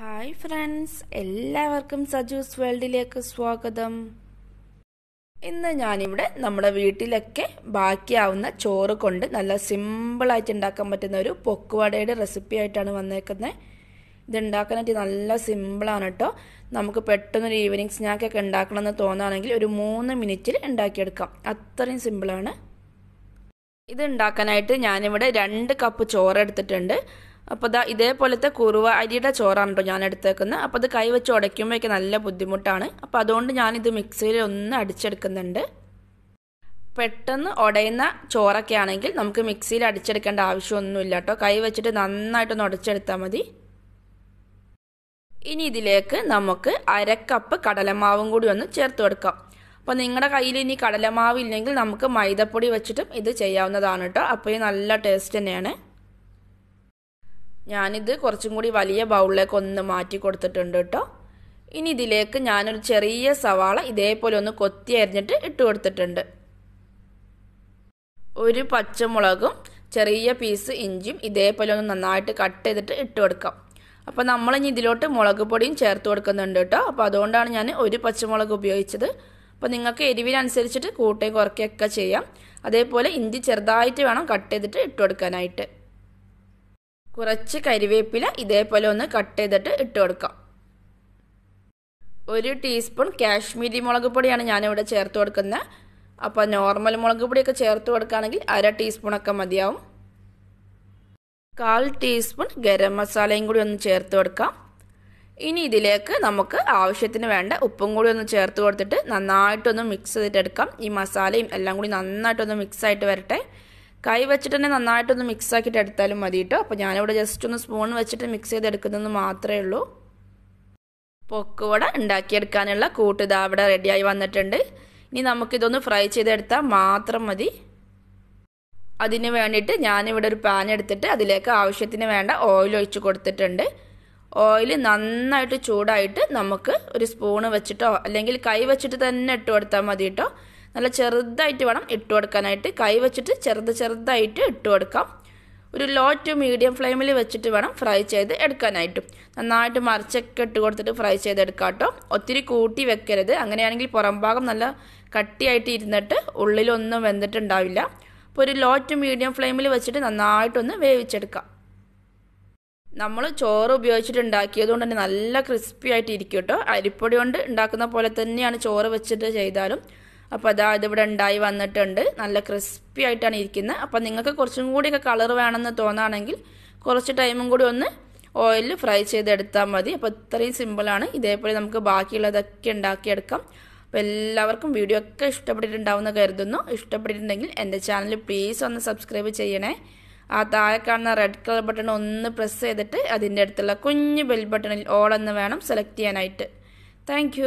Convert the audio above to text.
Hi friends, എല്ലാവർക്കും സജൂസ് വേൾഡിലേക്ക് സ്വാഗതം. ഇന്ന് ഞാനിവിടെ നമ്മുടെ വീട്ടിലൊക്കെ ബാക്കിയാവുന്ന ചോറ് കൊണ്ട് നല്ല സിമ്പിളായിട്ട് ഉണ്ടാക്കാൻ പറ്റുന്ന ഒരു പൊക്കുവടയുടെ റെസിപ്പി ആയിട്ടാണ് വന്നേക്കുന്നത്. ഇത് ഉണ്ടാക്കാനായിട്ട് നല്ല സിമ്പിളാണ് കേട്ടോ. നമുക്ക് പെട്ടെന്നൊരു ഈവനിങ് സ്നാക്കൊക്കെ ഉണ്ടാക്കണമെന്ന് തോന്നുകയാണെങ്കിൽ ഒരു 3 മിനിറ്റിൽ ഉണ്ടാക്കിയെടുക്കാം. അത്രയും സിമ്പിളാണ്. ഇത് ഉണ്ടാക്കാനായിട്ട് ഞാനിവിടെ 2 കപ്പ് ചോറ് എടുത്തിട്ടുണ്ട്. അപ്പോൾ ഇതേപോലത്തെ കുറുവ അരിയുടെ ചോറാണ് കേട്ടോ ഞാൻ എടുത്തേക്കുന്നത്. അപ്പോൾ അത് കൈവച്ച് ഉടയ്ക്കുമ്പോഴൊക്കെ നല്ല ബുദ്ധിമുട്ടാണ്. അപ്പോൾ അതുകൊണ്ട് ഞാനിത് മിക്സിയിൽ ഒന്ന് അടിച്ചെടുക്കുന്നുണ്ട്. പെട്ടെന്ന് ഉടയുന്ന ചോറൊക്കെ ആണെങ്കിൽ നമുക്ക് മിക്സിയിൽ അടിച്ചെടുക്കേണ്ട ആവശ്യമൊന്നുമില്ല കേട്ടോ. കൈ വെച്ചിട്ട് നന്നായിട്ടൊന്ന് ഉടച്ചെടുത്താൽ മതി. ഇനി ഇതിലേക്ക് നമുക്ക് 1/2 കപ്പ് കടലമാവും കൂടി ഒന്ന് ചേർത്ത് കൊടുക്കാം. അപ്പോൾ നിങ്ങളുടെ കയ്യിൽ ഇനി കടലമാവ് ഇല്ലെങ്കിൽ നമുക്ക് മൈദപ്പൊടി വെച്ചിട്ടും ഇത് ചെയ്യാവുന്നതാണ് കേട്ടോ. അപ്പോൾ ഇത് നല്ല ടേസ്റ്റ് തന്നെയാണ്. ഞാനിത് കുറച്ചും കൂടി വലിയ ബൗളിലേക്ക് ഒന്ന് മാറ്റി കൊടുത്തിട്ടുണ്ട് കേട്ടോ. ഇനി ഇതിലേക്ക് ഞാനൊരു ചെറിയ സവാള ഇതേപോലെ ഒന്ന് കൊത്തി അരിഞ്ഞിട്ട് ഇട്ട് കൊടുത്തിട്ടുണ്ട്. ഒരു പച്ചമുളകും ചെറിയ പീസ് ഇഞ്ചിയും ഇതേപോലെ ഒന്ന് നന്നായിട്ട് കട്ട് ചെയ്തിട്ട് ഇട്ട് കൊടുക്കാം. അപ്പോൾ നമ്മളിനി ഇതിലോട്ട് മുളക് പൊടിയും ചേർത്ത് കൊടുക്കുന്നുണ്ട് കേട്ടോ. അപ്പോൾ അതുകൊണ്ടാണ് ഞാൻ ഒരു പച്ചമുളക് ഉപയോഗിച്ചത്. അപ്പോൾ നിങ്ങൾക്ക് എരിവിനനുസരിച്ചിട്ട് കൂട്ടുകയും കുറയ്ക്കുകയൊക്കെ ചെയ്യാം. അതേപോലെ ഇഞ്ചി ചെറുതായിട്ട് വേണം കട്ട് ചെയ്തിട്ട് ഇട്ട് കൊടുക്കാനായിട്ട്. കുറച്ച് കരിവേപ്പില ഇതേപോലെ ഒന്ന് കട്ട് ചെയ്തിട്ട് ഇട്ട് കൊടുക്കാം. 1 ടീസ്പൂൺ കാശ്മീരി മുളക് പൊടിയാണ് ഞാനിവിടെ ചേർത്ത് കൊടുക്കുന്നത്. അപ്പോൾ നോർമൽ മുളക് പൊടിയൊക്കെ ചേർത്ത് കൊടുക്കുകയാണെങ്കിൽ 1/2 ടീസ്പൂണൊക്കെ മതിയാവും. 1/4 ടീസ്പൂൺ ഗരം മസാലയും കൂടി ഒന്ന് ചേർത്ത് കൊടുക്കാം. ഇനി ഇതിലേക്ക് നമുക്ക് ആവശ്യത്തിന് വേണ്ട ഉപ്പും കൂടി ഒന്ന് ചേർത്ത് കൊടുത്തിട്ട് നന്നായിട്ടൊന്ന് മിക്സ് ചെയ്തിട്ടെടുക്കാം. ഈ മസാലയും എല്ലാം കൂടി നന്നായിട്ടൊന്ന് മിക്സ് ആയിട്ട് വരട്ടെ. കൈ വെച്ചിട്ട് തന്നെ നന്നായിട്ടൊന്ന് മിക്സ് ആക്കിയിട്ട് എടുത്താലും മതി കേട്ടോ. അപ്പോൾ ഞാനിവിടെ ജസ്റ്റ് ഒന്ന് സ്പൂൺ വെച്ചിട്ട് മിക്സ് ചെയ്തെടുക്കുന്നതെന്ന് മാത്രമേ ഉള്ളൂ. പൊക്കുവട ഉണ്ടാക്കിയെടുക്കാനുള്ള കൂട്ട് ഇതാ ഇവിടെ റെഡിയായി വന്നിട്ടുണ്ട്. ഇനി നമുക്കിതൊന്ന് ഫ്രൈ ചെയ്തെടുത്താൽ മാത്രം മതി. അതിന് വേണ്ടിയിട്ട് ഞാനിവിടെ ഒരു പാൻ എടുത്തിട്ട് അതിലേക്ക് ആവശ്യത്തിന് വേണ്ട ഓയിൽ ഒഴിച്ച് കൊടുത്തിട്ടുണ്ട്. ഓയിൽ നന്നായിട്ട് ചൂടായിട്ട് നമുക്ക് ഒരു സ്പൂണ് വെച്ചിട്ടോ അല്ലെങ്കിൽ കൈ വെച്ചിട്ട് തന്നെ ഇട്ട് കൊടുത്താൽ മതി കേട്ടോ. നല്ല ചെറുതായിട്ട് വേണം ഇട്ട് കൊടുക്കാനായിട്ട്. കൈ വെച്ചിട്ട് ചെറുതായിട്ട് ഇട്ട് കൊടുക്കാം. ഒരു ലോ ടു മീഡിയം ഫ്ലെയിമിൽ വെച്ചിട്ട് വേണം ഫ്രൈ ചെയ്ത് എടുക്കാനായിട്ടും. നന്നായിട്ട് മറിച്ചൊക്കെ ഇട്ട് കൊടുത്തിട്ട് ഫ്രൈ ചെയ്തെടുക്കാം കേട്ടോ. ഒത്തിരി കൂട്ടി വെക്കരുത്. അങ്ങനെയാണെങ്കിൽ പുറം ഭാഗം നല്ല കട്ടിയായിട്ട് ഇരുന്നിട്ട് ഉള്ളിലൊന്നും വെന്തിട്ടുണ്ടാവില്ല. അപ്പോൾ ഒരു ലോ ടു മീഡിയം ഫ്ലെയിമിൽ വെച്ചിട്ട് നന്നായിട്ടൊന്ന് വേവിച്ചെടുക്കാം. നമ്മൾ ചോറ് ഉപയോഗിച്ചിട്ട് ഉണ്ടാക്കിയത് കൊണ്ട് തന്നെ നല്ല ക്രിസ്പി ആയിട്ട് ഇരിക്കും കേട്ടോ. അരിപ്പൊടി കൊണ്ട് ഉണ്ടാക്കുന്ന പോലെ തന്നെയാണ് ചോറ് വെച്ചിട്ട് ചെയ്താലും. അപ്പോൾ ഇതിവിടെ ഉണ്ടായി വന്നിട്ടുണ്ട്. നല്ല ക്രിസ്പി ആയിട്ടാണ് ഇരിക്കുന്നത്. അപ്പോൾ നിങ്ങൾക്ക് കുറച്ചും കൂടിയൊക്കെ കളർ വേണമെന്ന് തോന്നുകയാണെങ്കിൽ കുറച്ച് ടൈമും കൂടി ഒന്ന് ഓയിലിൽ ഫ്രൈ ചെയ്തെടുത്താൽ മതി. അപ്പോൾ ഇത്രയും സിമ്പിളാണ്. ഇതേപോലെ നമുക്ക് ബാക്കിയുള്ളതൊക്കെ ഉണ്ടാക്കിയെടുക്കാം. അപ്പോൾ എല്ലാവർക്കും വീഡിയോ ഒക്കെ ഇഷ്ടപ്പെട്ടിട്ടുണ്ടാവുമെന്ന് കരുതുന്നു. ഇഷ്ടപ്പെട്ടിട്ടുണ്ടെങ്കിൽ എൻ്റെ ചാനൽ പ്ലീസ് ഒന്ന് സബ്സ്ക്രൈബ് ചെയ്യണേ. ആ താഴെ കാണുന്ന റെഡ് കളർ ബട്ടൺ ഒന്ന് പ്രസ് ചെയ്തിട്ട് അതിൻ്റെ അടുത്തുള്ള കുഞ്ഞ് ബെൽ ബട്ടണിൽ ഓൾ എന്ന് വേണം സെലക്ട് ചെയ്യാനായിട്ട്. താങ്ക്